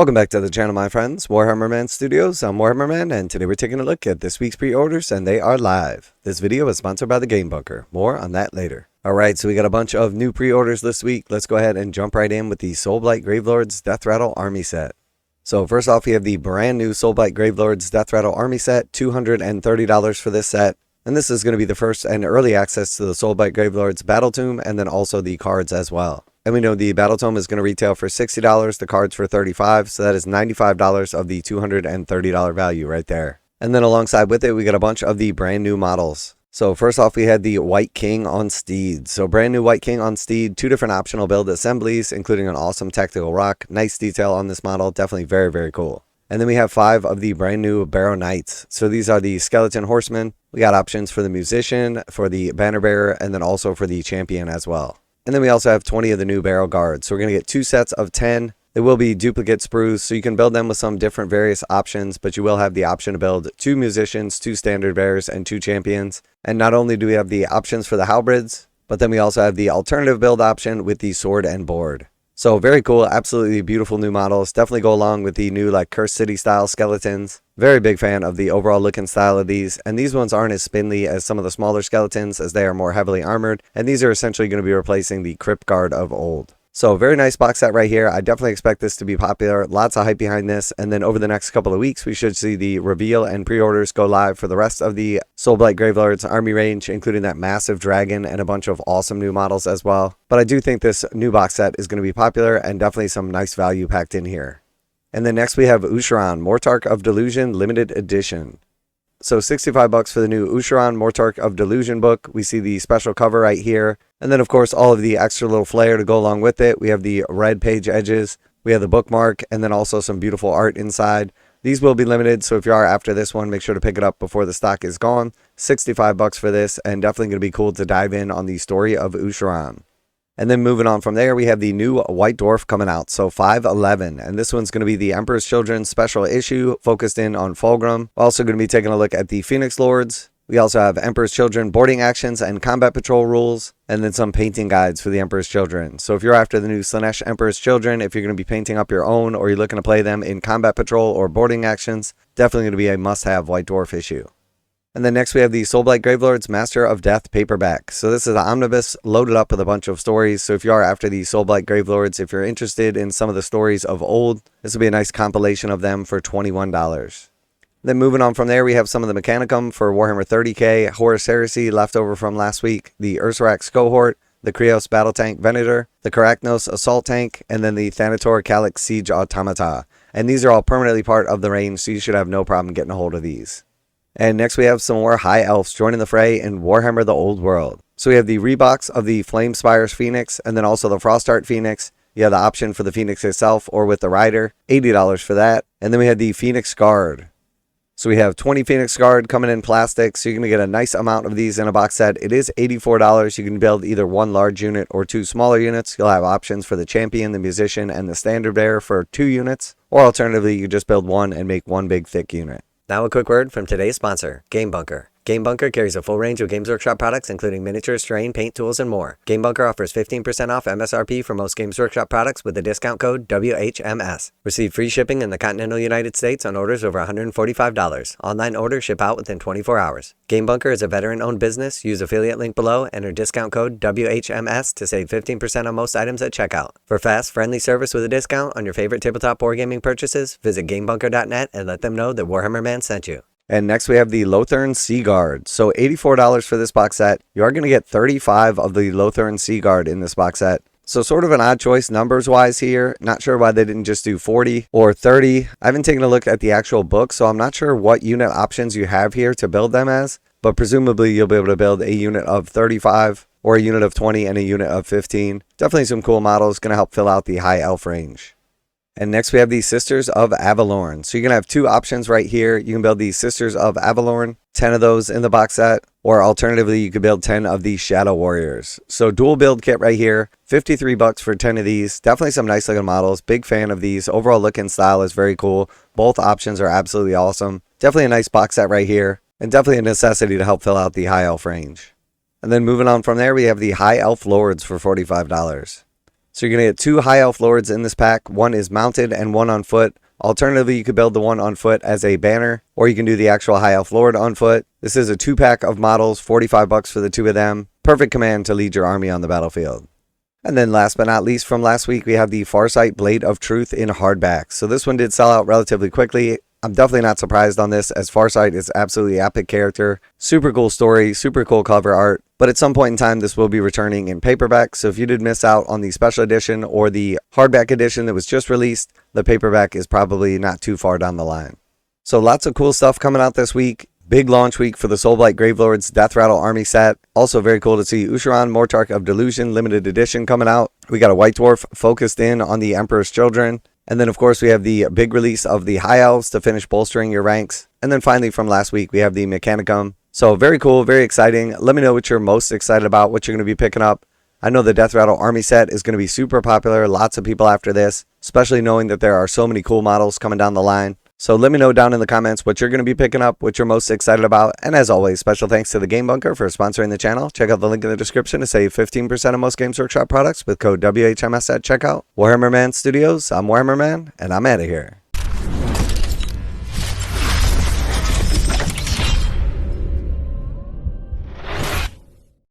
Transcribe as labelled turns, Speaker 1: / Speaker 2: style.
Speaker 1: Welcome back to the channel, my friends. Warhammer Man Studios. I'm Warhammer Man, and today we're taking a look at this week's pre-orders, and they are live. This video is sponsored by the Game Bunker. More on that later. Alright, so we got a bunch of new pre-orders this week. Let's go ahead and jump right in with the Soulblight Gravelords Deathrattle Army Set. So first off, we have the brand new Soulblight Gravelords Deathrattle Army Set, $230 for this set. And this is going to be the first and early access to the Soulblight Gravelords battletome, and then also the cards as well. And we know the battletome is going to retail for $60, the cards for $35, so that is $95 of the $230 value right there. And then alongside with it, we got a bunch of the brand new models. So first off, we had the White King on Steed. So brand new White King on Steed, two different optional build assemblies, including an awesome tactical rock. Nice detail on this model, definitely very, very cool. And then we have 5 of the brand new Barrow Knights. So these are the Skeleton Horsemen. We got options for the Musician, for the Banner Bearer, and then also for the Champion as well. And then we also have 20 of the new Barrel Guards. So we're going to get 2 sets of 10. They will be duplicate sprues, so you can build them with some different various options, but you will have the option to build 2 Musicians, 2 Standard Bearers, and 2 Champions. And not only do we have the options for the halberds, but then we also have the alternative build option with the Sword and Board. So very cool, absolutely beautiful new models. Definitely go along with the new Cursed City style skeletons. Very big fan of the overall look and style of these. And these ones aren't as spindly as some of the smaller skeletons, as they are more heavily armored. And these are essentially going to be replacing the Crypt Guard of old. So very nice box set right here. I definitely expect this to be popular. Lots of hype behind this. And then over the next couple of weeks, we should see the reveal and pre-orders go live for the rest of the Soulblight Gravelords army range, including that massive dragon and a bunch of awesome new models as well. But I do think this new box set is going to be popular and definitely some nice value packed in here. And then next we have Ushoran, Mortarch of Delusion Limited Edition. So $65 for the new Ushoran Mortarch of Delusion book. We see the special cover right here. And then of course all of the extra little flair to go along with it. We have the red page edges. We have the bookmark and then also some beautiful art inside. These will be limited, so if you are after this one, make sure to pick it up before the stock is gone. $65 for this, and definitely going to be cool to dive in on the story of Ushoran. And then moving on from there, we have the new White Dwarf coming out, so 511. And this one's going to be the Emperor's Children special issue, focused in on Fulgrim. We're also going to be taking a look at the Phoenix Lords. We also have Emperor's Children boarding actions and combat patrol rules, and then some painting guides for the Emperor's Children. So if you're after the new Slaanesh Emperor's Children, if you're going to be painting up your own, or you're looking to play them in combat patrol or boarding actions, definitely going to be a must-have White Dwarf issue. And then next we have the Soulblight Gravelords Master of Death paperback. So this is an omnibus loaded up with a bunch of stories. So if you are after the Soulblight Gravelords, if you're interested in some of the stories of old, this will be a nice compilation of them for $21. Then moving on from there, we have some of the Mechanicum for Warhammer 30k, Horus Heresy left over from last week, the Ursarax Cohort, the Krios Battle Tank Venator, the Karachnos Assault Tank, and then the Thanator Calyx Siege Automata. And these are all permanently part of the range, so you should have no problem getting a hold of these. And next we have some more High Elves joining the fray in Warhammer the Old World. So we have the rebox of the Flamespyre Phoenix, and then also the Frostart Phoenix. You have the option for the Phoenix itself or with the Rider, $80 for that. And then we have the Phoenix Guard. So we have 20 Phoenix Guard coming in plastic, so you're going to get a nice amount of these in a box set. It is $84. You can build either one large unit or 2 smaller units. You'll have options for the Champion, the Musician, and the Standard Bearer for 2 units. Or alternatively, you just build one and make one big thick unit. Now a quick word from today's sponsor, Game Bunker. Game Bunker carries a full range of Games Workshop products, including miniatures, terrain, paint, tools, and more. Game Bunker offers 15% off MSRP for most Games Workshop products with the discount code WHMS. Receive free shipping in the continental United States on orders over $145. Online orders ship out within 24 hours. Game Bunker is a veteran-owned business. Use affiliate link below, enter discount code WHMS to save 15% on most items at checkout. For fast, friendly service with a discount on your favorite tabletop wargaming purchases, visit GameBunker.net and let them know that Warhammer Man sent you. And next we have the Lothern Sea Guard. So $84 for this box set. You are going to get 35 of the Lothern Sea Guard in this box set. So sort of an odd choice numbers wise here. Not sure why they didn't just do 40 or 30. I haven't taken a look at the actual book, so I'm not sure what unit options you have here to build them as. But presumably you'll be able to build a unit of 35 or a unit of 20 and a unit of 15. Definitely some cool models. Going to help fill out the high elf range. And next we have the Sisters of Avelorn. So you're going to have 2 options right here. You can build the Sisters of Avelorn, 10 of those in the box set. Or alternatively, you could build 10 of the Shadow Warriors. So dual build kit right here. $53 for 10 of these. Definitely some nice looking models. Big fan of these. Overall look and style is very cool. Both options are absolutely awesome. Definitely a nice box set right here. And definitely a necessity to help fill out the high elf range. And then moving on from there, we have the High Elf Lords for $45. So you're going to get 2 High Elf Lords in this pack. One is mounted and one on foot. Alternatively, you could build the one on foot as a banner, or you can do the actual High Elf Lord on foot. This is a 2-pack of models, 45 bucks for the 2 of them. Perfect command to lead your army on the battlefield. And then last but not least from last week, we have the Farsight Blade of Truth in hardback. So this one did sell out relatively quickly. I'm definitely not surprised on this, as Farsight is absolutely epic character. Super cool story, super cool cover art. But at some point in time, this will be returning in paperback. So if you did miss out on the special edition or the hardback edition that was just released, the paperback is probably not too far down the line. So lots of cool stuff coming out this week. Big launch week for the Soulblight Gravelords Deathrattle Army Set. Also very cool to see Ushoran, Mortarch of Delusion limited edition coming out. We got a White Dwarf focused in on the Emperor's Children. And then of course we have the big release of the High Elves to finish bolstering your ranks. And then finally from last week we have the Mechanicum. So very cool, very exciting. Let me know what you're most excited about, what you're going to be picking up. I know the Deathrattle Army Set is going to be super popular. Lots of people after this, especially knowing that there are so many cool models coming down the line. So let me know down in the comments what you're going to be picking up, what you're most excited about. And as always, special thanks to the Game Bunker for sponsoring the channel. Check out the link in the description to save 15% on most Games Workshop products with code WHMS at checkout. Warhammer Man Studios, I'm Warhammer Man, and I'm out of here.